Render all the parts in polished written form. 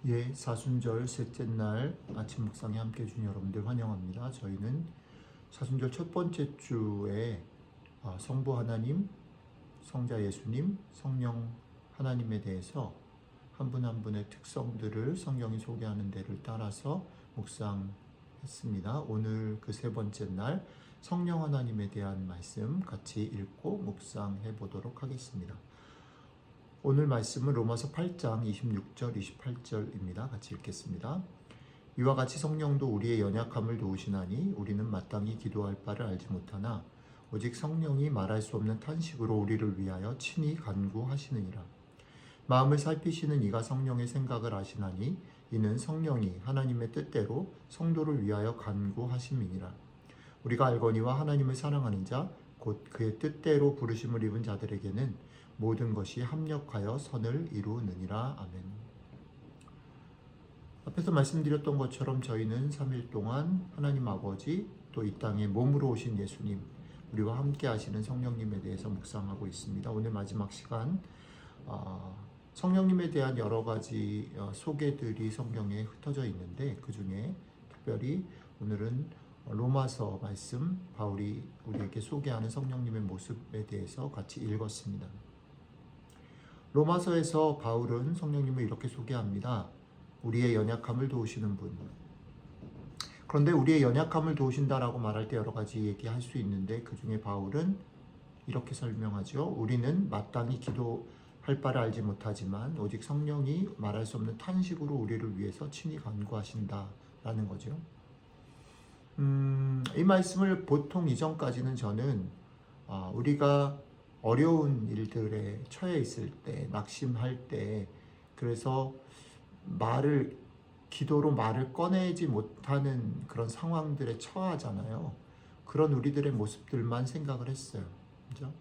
예, 사순절 셋째 날 아침 묵상에 함께 해준 여러분들 환영합니다. 저희는 사순절 첫 번째 주에 성부 하나님, 성자 예수님, 성령 하나님에 대해서 한 분 한 분의 특성들을 성경이 소개하는 데를 따라서 묵상했습니다. 오늘 그 세 번째 날 성령 하나님에 대한 말씀 같이 읽고 묵상해 보도록 하겠습니다. 오늘 말씀은 로마서 8장 26절 28절입니다. 같이 읽겠습니다. 이와 같이 성령도 우리의 연약함을 도우시나니 우리는 마땅히 기도할 바를 알지 못하나 오직 성령이 말할 수 없는 탄식으로 우리를 위하여 친히 간구하시느니라. 마음을 살피시는 이가 성령의 생각을 아시나니 이는 성령이 하나님의 뜻대로 성도를 위하여 간구하심이니라. 우리가 알거니와 하나님을 사랑하는 자 곧 그의 뜻대로 부르심을 입은 자들에게는 모든 것이 합력하여 선을 이루느니라. 아멘. 앞에서 말씀드렸던 것처럼 저희는 3일 동안 하나님 아버지 또 이 땅에 몸으로 오신 예수님, 우리와 함께 하시는 성령님에 대해서 묵상하고 있습니다. 오늘 마지막 시간 성령님에 대한 여러 가지 소개들이 성경에 흩어져 있는데 그 중에 특별히 오늘은 로마서 말씀 바울이 우리에게 소개하는 성령님의 모습에 대해서 같이 읽었습니다. 로마서에서 바울은 성령님을 이렇게 소개합니다. 우리의 연약함을 도우시는 분. 그런데 우리의 연약함을 도우신다라고 말할 때 여러 가지 얘기할 수 있는데 그 중에 바울은 이렇게 설명하죠. 우리는 마땅히 기도할 바를 알지 못하지만 오직 성령이 말할 수 없는 탄식으로 우리를 위해서 친히 간구하신다라는 거죠. 이 말씀을 보통 이전까지는 저는 우리가 어려운 일들에 처해 있을 때, 낙심할 때, 그래서 기도로 말을 꺼내지 못하는 그런 상황들에 처하잖아요. 그런 우리들의 모습들만 생각을 했어요. 그죠?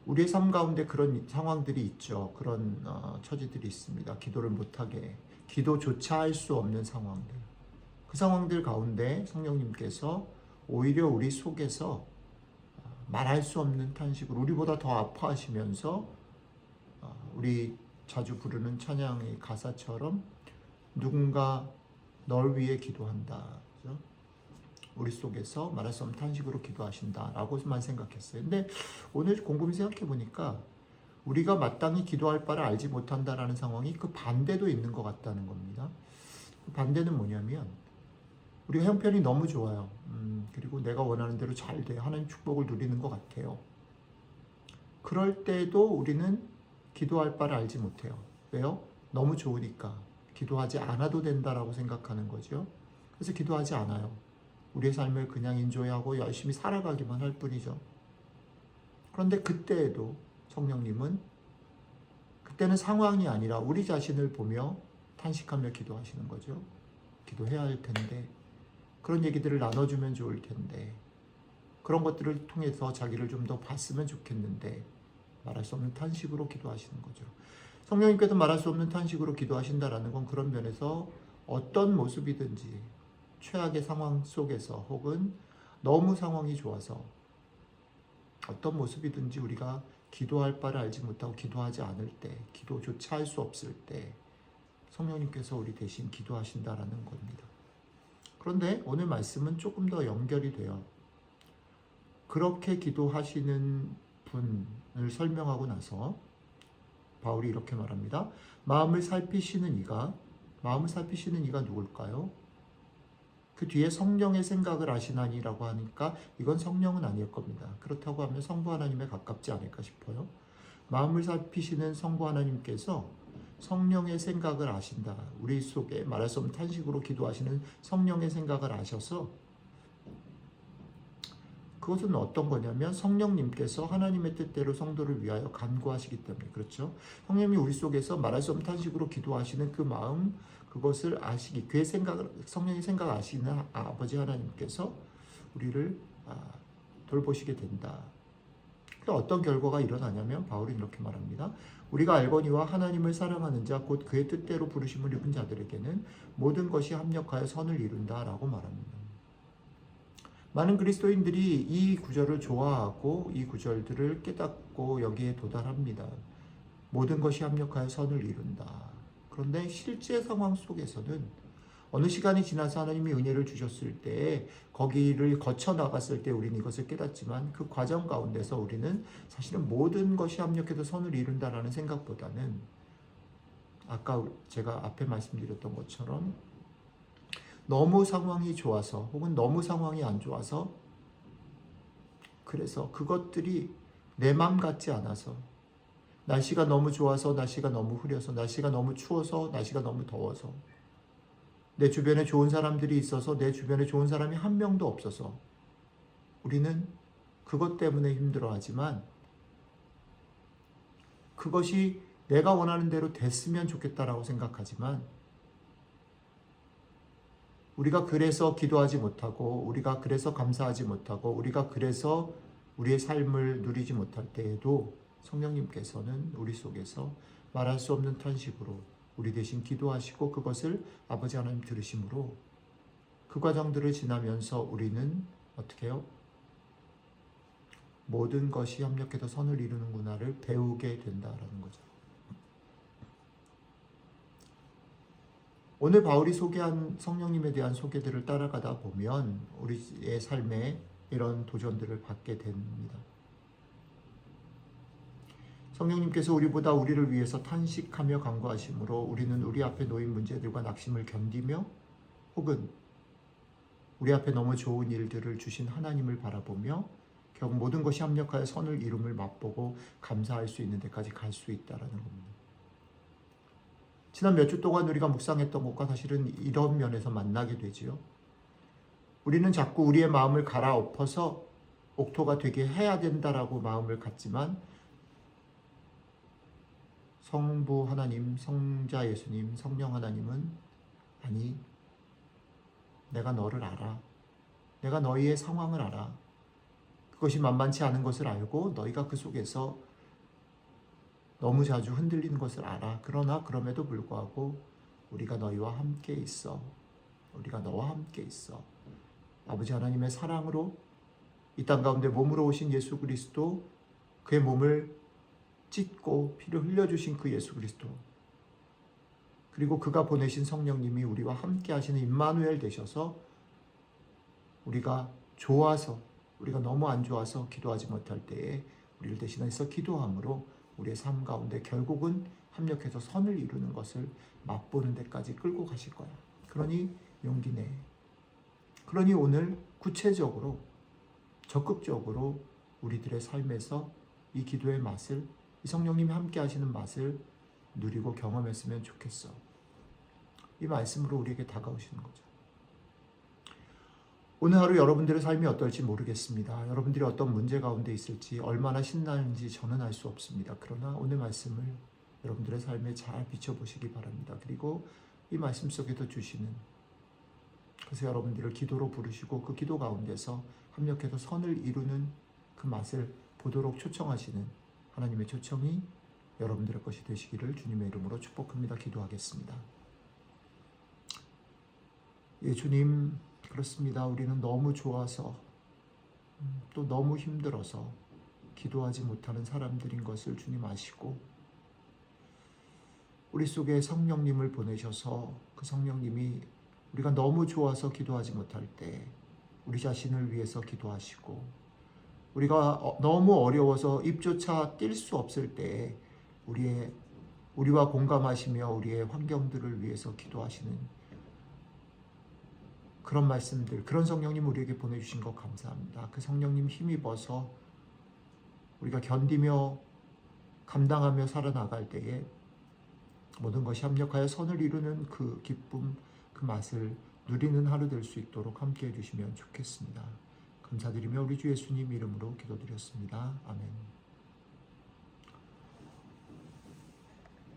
우리의 삶 가운데 그런 상황들이 있죠. 그런 처지들이 있습니다. 기도를 못하게, 기도조차 할 수 없는 상황들. 그 상황들 가운데 성령님께서 오히려 우리 속에서 말할 수 없는 탄식으로 우리보다 더 아파하시면서 우리 자주 부르는 찬양의 가사처럼 누군가 널 위해 기도한다. 그죠? 우리 속에서 말할 수 없는 탄식으로 기도하신다라고만 생각했어요. 근데 오늘 곰곰이 생각해 보니까 우리가 마땅히 기도할 바를 알지 못한다라는 상황이 그 반대도 있는 것 같다는 겁니다. 그 반대는 뭐냐면 우리가 형편이 너무 좋아요. 그리고 내가 원하는 대로 잘 돼. 하나님 축복을 누리는 것 같아요. 그럴 때도 우리는 기도할 바를 알지 못해요. 왜요? 너무 좋으니까. 기도하지 않아도 된다라고 생각하는 거죠. 그래서 기도하지 않아요. 우리의 삶을 그냥 인조하고 열심히 살아가기만 할 뿐이죠. 그런데 그때에도 성령님은 그때는 상황이 아니라 우리 자신을 보며 탄식하며 기도하시는 거죠. 기도해야 할 텐데 그런 얘기들을 나눠주면 좋을 텐데 그런 것들을 통해서 자기를 좀 더 봤으면 좋겠는데 말할 수 없는 탄식으로 기도하시는 거죠. 성령님께서 말할 수 없는 탄식으로 기도하신다라는 건 그런 면에서 어떤 모습이든지 최악의 상황 속에서 혹은 너무 상황이 좋아서 어떤 모습이든지 우리가 기도할 바를 알지 못하고 기도하지 않을 때, 기도조차 할 수 없을 때 성령님께서 우리 대신 기도하신다라는 겁니다. 그런데 오늘 말씀은 조금 더 연결이 돼요. 그렇게 기도하시는 분을 설명하고 나서 바울이 이렇게 말합니다. 마음을 살피시는 이가 누굴까요? 그 뒤에 성령의 생각을 아시나니라고 하니까 이건 성령은 아닐 겁니다. 그렇다고 하면 성부 하나님에 가깝지 않을까 싶어요. 마음을 살피시는 성부 하나님께서 성령의 생각을 아신다. 우리 속에 말할 수 없는 탄식으로 기도하시는 성령의 생각을 아셔서 그것은 어떤 거냐면 성령님께서 하나님의 뜻대로 성도를 위하여 간구하시기 때문에 그렇죠. 성령님이 우리 속에서 말할 수 없는 탄식으로 기도하시는 그 마음 그것을 아시기 그의 생각을 성령의 생각을 아시는 아버지 하나님께서 우리를 돌보시게 된다. 어떤 결과가 일어나냐면 바울은 이렇게 말합니다. 우리가 알거니와 하나님을 사랑하는 자 곧 그의 뜻대로 부르심을 입은 자들에게는 모든 것이 합력하여 선을 이룬다라고 말합니다. 많은 그리스도인들이 이 구절을 좋아하고 이 구절들을 깨닫고 여기에 도달합니다. 모든 것이 합력하여 선을 이룬다. 그런데 실제 상황 속에서는 어느 시간이 지나서 하나님이 은혜를 주셨을 때 거기를 거쳐 나갔을 때 우리는 이것을 깨닫지만 그 과정 가운데서 우리는 사실은 모든 것이 합력해서 선을 이룬다라는 생각보다는 아까 제가 앞에 말씀드렸던 것처럼 너무 상황이 좋아서 혹은 너무 상황이 안 좋아서 그래서 그것들이 내 맘 같지 않아서 날씨가 너무 좋아서 날씨가 너무 흐려서 날씨가 너무 추워서 날씨가 너무 더워서 내 주변에 좋은 사람들이 있어서 내 주변에 좋은 사람이 한 명도 없어서 우리는 그것 때문에 힘들어하지만 그것이 내가 원하는 대로 됐으면 좋겠다라고 생각하지만 우리가 그래서 기도하지 못하고 우리가 그래서 감사하지 못하고 우리가 그래서 우리의 삶을 누리지 못할 때에도 성령님께서는 우리 속에서 말할 수 없는 탄식으로 우리 대신 기도하시고 그것을 아버지 하나님 들으심으로 그 과정들을 지나면서 우리는 어떻게 해요? 모든 것이 합력해서 선을 이루는구나를 배우게 된다라는 거죠. 오늘 바울이 소개한 성령님에 대한 소개들을 따라가다 보면 우리의 삶에 이런 도전들을 받게 됩니다. 성령님께서 우리보다 우리를 위해서 탄식하며 간구하심으로 우리는 우리 앞에 놓인 문제들과 낙심을 견디며 혹은 우리 앞에 너무 좋은 일들을 주신 하나님을 바라보며 결국 모든 것이 합력하여 선을 이룸을 맛보고 감사할 수 있는 데까지 갈 수 있다는 겁니다. 지난 몇 주 동안 우리가 묵상했던 것과 사실은 이런 면에서 만나게 되지요. 우리는 자꾸 우리의 마음을 갈아엎어서 옥토가 되게 해야 된다라고 마음을 갖지만 성부 하나님, 성자 예수님, 성령 하나님은 아니, 내가 너를 알아. 내가 너희의 상황을 알아. 그것이 만만치 않은 것을 알고 너희가 그 속에서 너무 자주 흔들리는 것을 알아. 그러나 그럼에도 불구하고 우리가 너희와 함께 있어. 우리가 너와 함께 있어. 아버지 하나님의 사랑으로 이 땅 가운데 몸으로 오신 예수 그리스도, 그의 몸을 찢고 피를 흘려주신 그 예수 그리스도, 그리고 그가 보내신 성령님이 우리와 함께 하시는 임마누엘 되셔서 우리가 좋아서, 우리가 너무 안 좋아서 기도하지 못할 때에 우리를 대신해서 기도함으로 우리의 삶 가운데 결국은 합력해서 선을 이루는 것을 맛보는 데까지 끌고 가실 거야. 그러니 용기 내. 그러니 오늘 구체적으로 적극적으로 우리들의 삶에서 이 기도의 맛을, 이 성령님이 함께 하시는 맛을 누리고 경험했으면 좋겠어. 이 말씀으로 우리에게 다가오시는 거죠. 오늘 하루 여러분들의 삶이 어떨지 모르겠습니다. 여러분들이 어떤 문제 가운데 있을지 얼마나 신나는지 저는 알 수 없습니다. 그러나 오늘 말씀을 여러분들의 삶에 잘 비춰보시기 바랍니다. 그리고 이 말씀 속에서 주시는, 그래서 여러분들을 기도로 부르시고 그 기도 가운데서 합력해서 선을 이루는 그 맛을 보도록 초청하시는 하나님의 초청이 여러분들의 것이 되시기를 주님의 이름으로 축복합니다. 기도하겠습니다. 예, 주님, 그렇습니다. 우리는 너무 좋아서 또 너무 힘들어서 기도하지 못하는 사람들인 것을 주님 아시고 우리 속에 성령님을 보내셔서 그 성령님이 우리가 너무 좋아서 기도하지 못할 때 우리 자신을 위해서 기도하시고 우리가 너무 어려워서 입조차 뛸 수 없을 때 우리와 공감하시며 우리의 환경들을 위해서 기도하시는 그런 말씀들, 그런 성령님 우리에게 보내주신 것 감사합니다. 그 성령님 힘입어서 우리가 견디며 감당하며 살아나갈 때에 모든 것이 합력하여 선을 이루는 그 기쁨, 그 맛을 누리는 하루 될 수 있도록 함께 해주시면 좋겠습니다. 감사드리며 우리 주 예수님 이름으로 기도드렸습니다. 아멘.